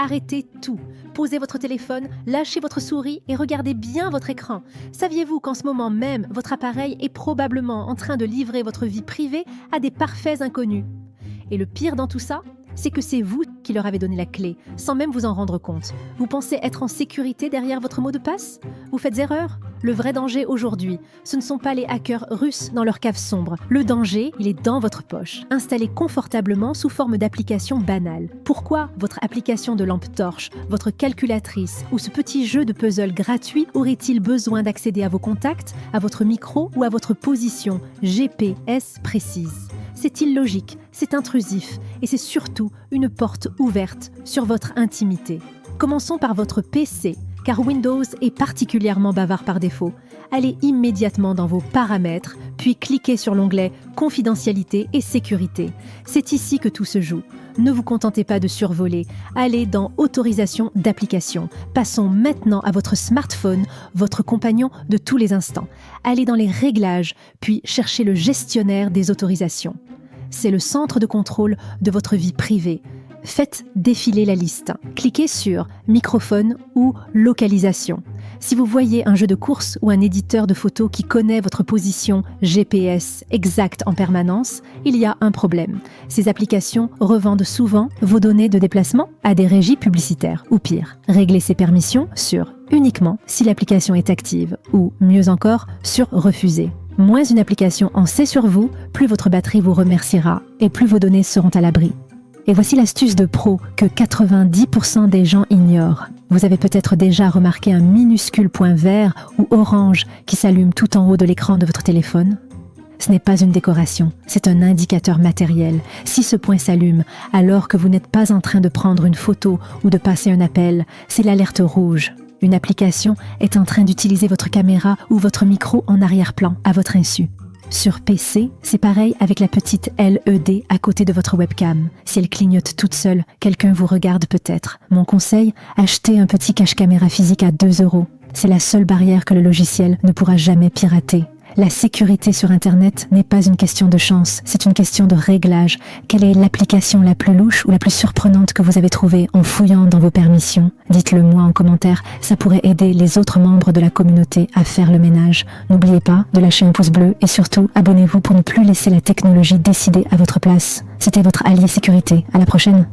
Arrêtez tout. Posez votre téléphone, lâchez votre souris et regardez bien votre écran. Saviez-vous qu'en ce moment même, votre appareil est probablement en train de livrer votre vie privée à des parfaits inconnus? Et le pire dans tout ça, c'est que c'est vous qui leur avez donné la clé, sans même vous en rendre compte. Vous pensez être en sécurité derrière votre mot de passe? Vous faites erreur? Le vrai danger aujourd'hui, ce ne sont pas les hackers russes dans leur cave sombre. Le danger, il est dans votre poche, installé confortablement sous forme d'application banale. Pourquoi votre application de lampe torche, votre calculatrice ou ce petit jeu de puzzle gratuit aurait-il besoin d'accéder à vos contacts, à votre micro ou à votre position GPS précise? C'est illogique, c'est intrusif et c'est surtout une porte ouverte sur votre intimité. Commençons par votre PC, car Windows est particulièrement bavard par défaut. Allez immédiatement dans vos paramètres, puis cliquez sur l'onglet « Confidentialité et sécurité ». C'est ici que tout se joue. Ne vous contentez pas de survoler, allez dans « Autorisation d'application ». Passons maintenant à votre smartphone, votre compagnon de tous les instants. Allez dans les réglages, puis cherchez le gestionnaire des autorisations. C'est le centre de contrôle de votre vie privée. Faites défiler la liste. Cliquez sur « Microphone » ou « Localisation ». Si vous voyez un jeu de course ou un éditeur de photos qui connaît votre position GPS exacte en permanence, il y a un problème. Ces applications revendent souvent vos données de déplacement à des régies publicitaires. Ou pire, réglez ces permissions sur « Uniquement » si l'application est active ou, mieux encore, sur « Refuser ». Moins une application en sait sur vous, plus votre batterie vous remerciera et plus vos données seront à l'abri. Et voici l'astuce de pro que 90% des gens ignorent. Vous avez peut-être déjà remarqué un minuscule point vert ou orange qui s'allume tout en haut de l'écran de votre téléphone. Ce n'est pas une décoration, c'est un indicateur matériel. Si ce point s'allume alors que vous n'êtes pas en train de prendre une photo ou de passer un appel, c'est l'alerte rouge. Une application est en train d'utiliser votre caméra ou votre micro en arrière-plan à votre insu. Sur PC, c'est pareil avec la petite LED à côté de votre webcam. Si elle clignote toute seule, quelqu'un vous regarde peut-être. Mon conseil, achetez un petit cache-caméra physique à 2 €. C'est la seule barrière que le logiciel ne pourra jamais pirater. La sécurité sur Internet n'est pas une question de chance, c'est une question de réglage. Quelle est l'application la plus louche ou la plus surprenante que vous avez trouvée en fouillant dans vos permissions? Dites-le moi en commentaire, ça pourrait aider les autres membres de la communauté à faire le ménage. N'oubliez pas de lâcher un pouce bleu et surtout, abonnez-vous pour ne plus laisser la technologie décider à votre place. C'était votre allié sécurité. À la prochaine.